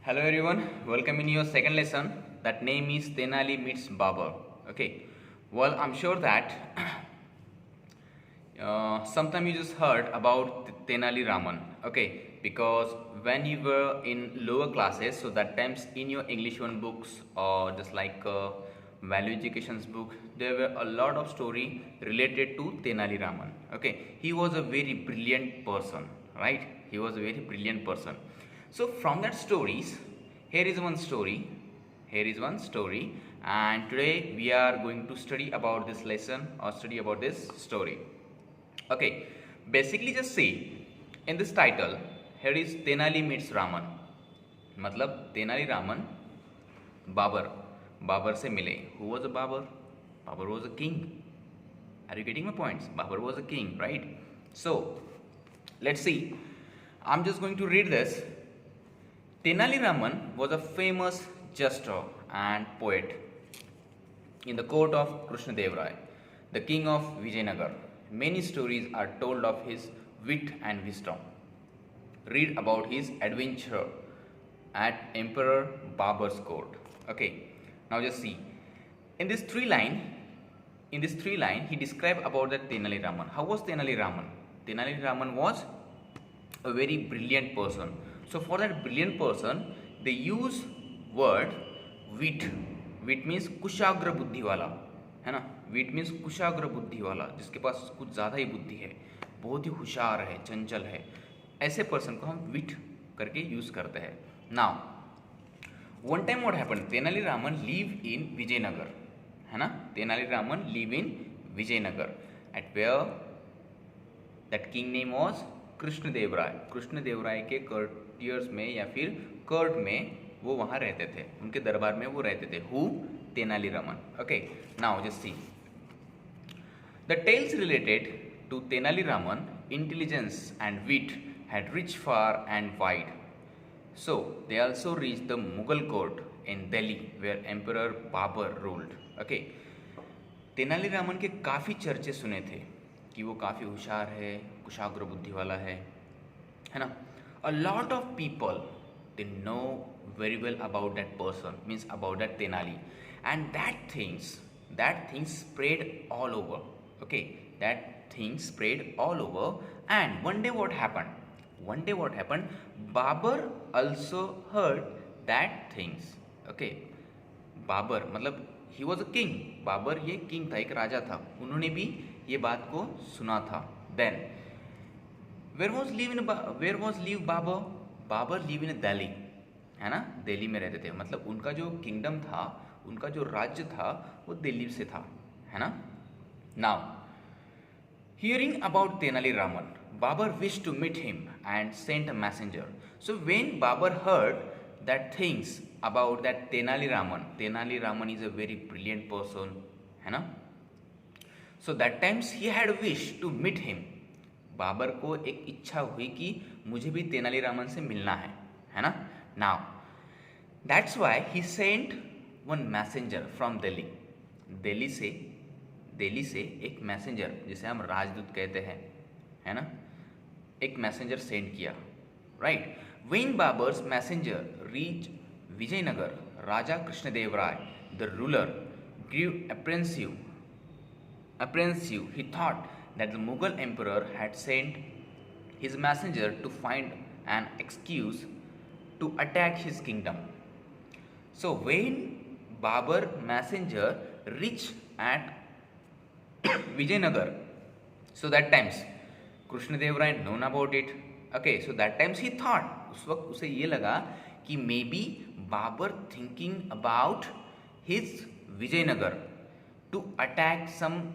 Hello everyone, welcome in your second lesson. That name is Tenali meets Babar. Okay, well, I'm sure that sometime you just heard about Tenali Raman. Okay, because when you were in lower classes, so that times in your English one books or just like value education's book, there were a lot of story related to Tenali Raman. Okay, he was a very brilliant person, right? He was a very brilliant person. So from that stories, here is one story. Here is one story, and today we are going to study about this lesson or study about this story. Okay, basically just see in this title, here is Tenali meets Raman. मतलब तेनाली रामन बाबर बाबर से मिले. Who was a Babar? Babar was a king. Are you getting my points? Babar was a king, right? So let's see. I'm just going to read this. Tenali Raman was a famous jester and poet in the court of Krishnadev Rai, the king of Vijayanagar. Many stories are told of his wit and wisdom. Read about his adventure at Emperor Babur's court. Okay, now just see. In this three line, he described about that Tenali Raman. How was Tenali Raman? Tenali Raman was a very brilliant person. So for that brilliant person, they use word wit. Wit means कुशाग्र बुद्धि वाला, है ना. विट means कुशाग्र बुद्धि वाला, जिसके पास कुछ ज़्यादा ही बुद्धि है, बहुत ही होशियार है, चंचल है, ऐसे पर्सन को हम विट करके यूज करते हैं. Now one time what happened, Tenali Raman live in Vijayanagar, है ना. Tenali Raman live in Vijayanagar at where that king name was Krishnadeva Raya. Krishnadeva Raya के कर्टियर्स में या फिर कर्ट में वो वहाँ रहते थे, उनके दरबार में वो रहते थे. Huh? Tenali Raman. Okay, now just see the tales related to Tenali Raman intelligence and wit had reached far and wide. So they also reached the Mughal court in Delhi where Emperor Babur ruled. Okay, Tenali Raman के काफ़ी चर्चे सुने थे कि वो काफ़ी होशियार है, कुशाग्र बुद्धि वाला है ना. A lot of people they know very well about that person, means about that Tenali, and that things spread all over. Okay, that things spread all over. And one day what happened, Babur also heard that things. Okay, Babar मतलब he was a king. Babar ये king था, एक राजा था, उन्होंने भी ये बात को सुना था. Then where was live Babar. Babar live in Delhi, है ना. दिल्ली में रहते थे, मतलब उनका जो किंगडम था, उनका जो राज्य था वो दिल्ली से था, है ना. Now hearing about Tenali Raman, Babur wished to meet him and sent a messenger. So when Babur heard that things about that Tenali Raman is a very brilliant person, है ना. So that times he had a wish to meet him. Babar को एक इच्छा हुई कि मुझे भी तेनाली रामन से मिलना है ना. Now that's why he sent one messenger from Delhi. Delhi से एक मैसेंजर, जिसे हम राजदूत कहते हैं, है ना, एक मैसेंजर सेंड किया. Right. When Babar's messenger reach Vijayanagar, Raja Krishnadeva Raya the ruler grew apprehensive. He thought that the Mughal emperor had sent his messenger to find an excuse to attack his kingdom. So when Babur messenger reached at Vijayanagar, so that times Krishnadev Rai known about it. Okay, so that times he thought, उस वक्त उसे ये लगा कि maybe Babur thinking about his Vijayanagar to attack some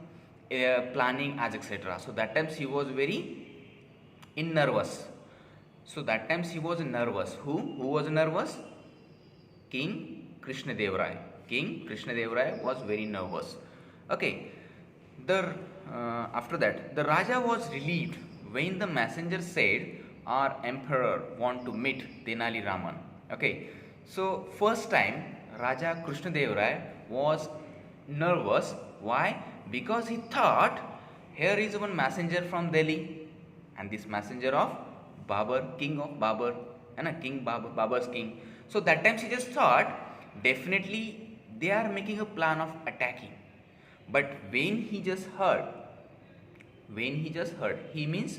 planning as etc. So that times he was very nervous. So that times he was nervous. Who was nervous? King Krishnadev Rai. King Krishnadev Rai was very nervous. Okay. After that, the Raja was relieved when the messenger said, "Our emperor want to meet Tenali Raman." Okay, so first time Raja Krishnadev Rai was nervous. Why? Because he thought here is one messenger from Delhi, and this messenger of Babur, king of Babur, है ना, king Babar's king. So that time he just thought definitely they are making a plan of attacking. But when he just heard, he means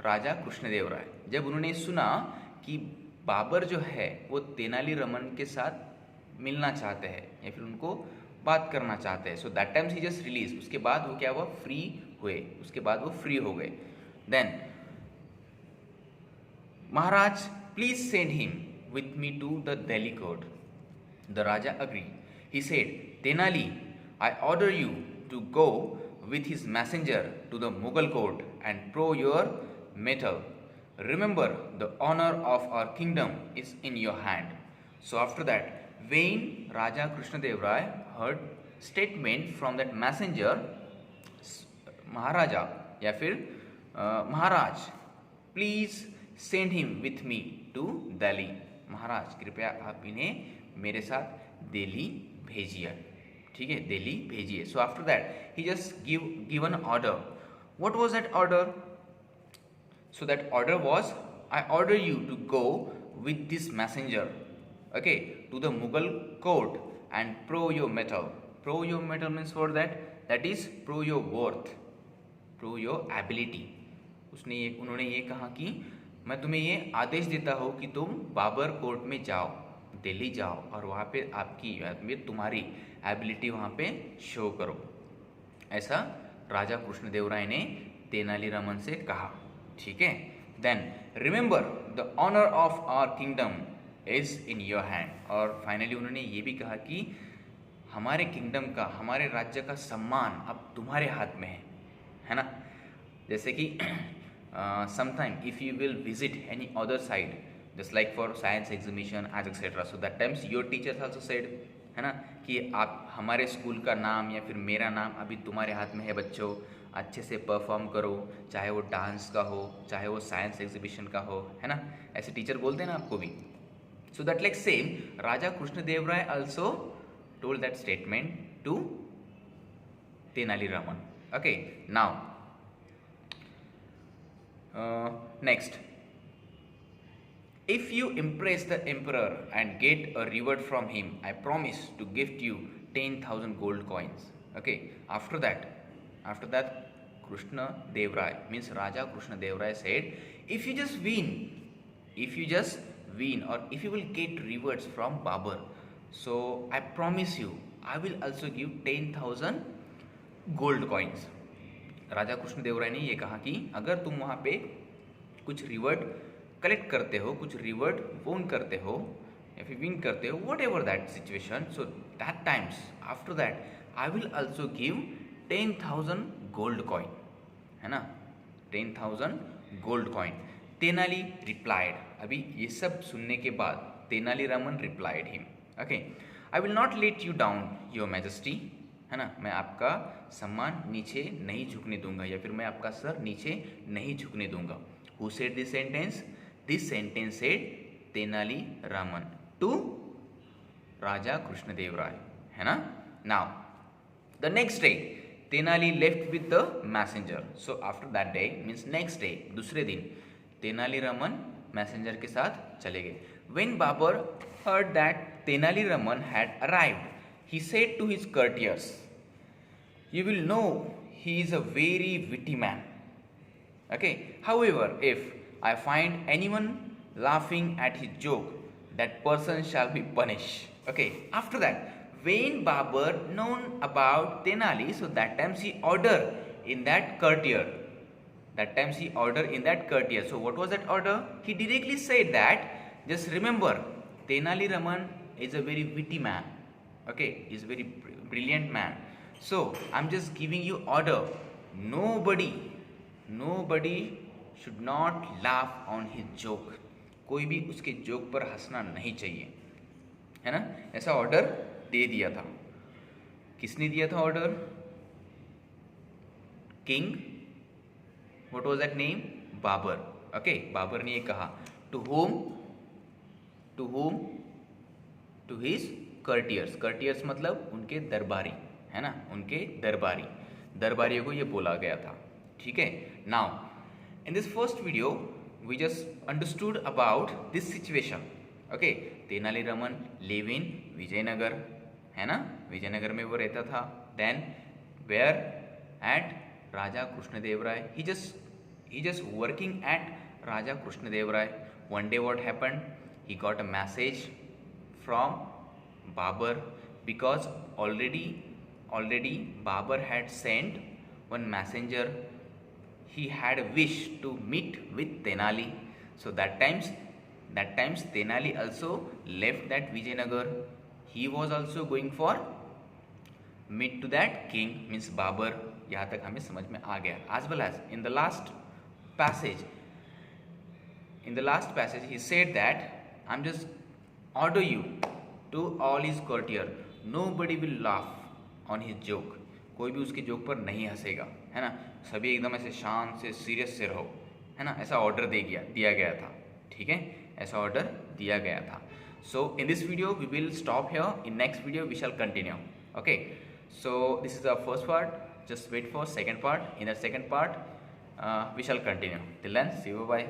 राजा कृष्णदेव राय, जब उन्होंने सुना कि बाबर जो है वो तेनालीरामन के साथ मिलना चाहते हैं या फिर उनको बात करना चाहते हैं, so that times he just release. उसके बाद वो क्या हुआ, फ्री हुए, उसके बाद वो फ्री हो गए. Then Maharaj please send him with me to the Delhi court. The Raja agreed. He said, Tenali, I order you to go with his messenger to the Mughal court and prove your mettle. Remember, the honor of our kingdom is in your hand. So after that, when Raja Krishnadev Rai heard statement from that messenger, Maharaja या फिर महाराज, please send him with me to Delhi. महाराज कृपया आप इन्हें मेरे साथ दिल्ली भेजिए. ठीक है, दिल्ली भेजिए. So after that he just give an order. What was that order? So that order was, I order you to go with this messenger, okay, to the Mughal court and prove your mettle. Prove your mettle means for that is prove your worth, prove your ability. उन्होंने ये कहा कि मैं तुम्हें ये आदेश देता हूँ कि तुम बाबर कोर्ट में जाओ, दिल्ली जाओ और वहाँ पे आपकी तुम्हारी एबिलिटी वहाँ पे शो करो. ऐसा राजा कृष्णदेव राय ने तेनालीरामन से कहा. ठीक है. Then remember the honour of our kingdom is in your hand. और फाइनली उन्होंने ये भी कहा कि हमारे किंगडम का, हमारे राज्य का सम्मान अब तुम्हारे हाथ में है ना. जैसे कि sometime if you will visit any other side, just like for science exhibition as etc, so that times your teachers also said, है ना, कि आप हमारे स्कूल का नाम या फिर मेरा नाम अभी तुम्हारे हाथ में है बच्चों, अच्छे से परफॉर्म करो, चाहे वो डांस का हो, चाहे वो साइंस एग्जीबिशन का हो, है ना. ऐसे टीचर बोलते हैं ना आपको भी. So that like same Raja Krishnadeva Raya also told that statement to Tenaliraman. Okay, now next, if you impress the emperor and get a reward from him, I promise to gift you 10,000 gold coins. Okay, after that Krishna Dev Rai, means Raja Krishna Dev Rai said, if you just win or if you will get rewards from Babur, so I promise you I will also give 10,000 gold coins. राजा कृष्णदेव राय ने ये कहा कि अगर तुम वहाँ पे कुछ reward collect करते हो, कुछ रिवॉर्ड वोन करते हो या फिर विन करते हो, what ever that situation, so that times after that I will also give 10,000 gold coin, है ना, 10,000 गोल्ड कॉइन. तेनाली रिप्लाइड. अभी ये सब सुनने के बाद Tenali Raman replied him, okay, I will not let you down your majesty, है ना, मैं आपका सम्मान नीचे नहीं झुकने दूंगा या फिर मैं आपका सर नीचे नहीं झुकने दूंगा. Who said this sentence? This sentence said Tenaliraman to Raja Krishnadeva Raya, है ना. Now the next day Tenali left with the messenger. So after that day means next day, दूसरे दिन तेनालीरामन मैसेंजर के साथ चले गए. When Babar heard that Tenaliraman had arrived, he said to his courtiers, you will know he is a very witty man. Okay, however, if I find anyone laughing at his joke, that person shall be punished. Okay, after that, when Babur known about Tenali, so that times he ordered in that courtier. So what was that order? He directly said that, just remember, Tenali-Raman is a very witty man. Okay, he is a very brilliant man. So I'm just giving you order. Nobody should not laugh on his joke. कोई भी उसके joke पर हंसना नहीं चाहिए, है ना. ऐसा ऑर्डर दे दिया था. किसने दिया था order? King. What was that name? Babur. Okay, Babur ने ये कहा. To home? To his courtiers मतलब उनके दरबारी, है ना, उनके दरबारियों को ये बोला गया था. ठीक है. Now in this first video we just understood about this situation. Okay, Tenali Raman live in Vijayanagar, है ना, विजयनगर में वो रहता था. Then where at Raja Krishnadevaraya, he just working at Raja Krishnadev Rai. One day what happened, he got a message from Babur, because already Babur had sent one messenger. He had a wish to meet with Tenali. So that times Tenali also left that Vijayanagar. He was also going for meet to that king, means Babur. यहाँ तक हमें समझ में आ गया. As well as in the last passage he said that I'm just order you to all his courtier, nobody will laugh on his joke. कोई भी उसके joke पर नहीं हंसेगा, है ना, सभी एकदम ऐसे शांत से सीरियस से रहो, है ना, ऐसा ऑर्डर दिया गया था. ठीक है, ऐसा ऑर्डर दिया गया था. So in this video we will stop here. In next video we shall continue. Okay, so this is the first part. Just wait for second part. In the second part, we shall continue. Till then, see you. Bye.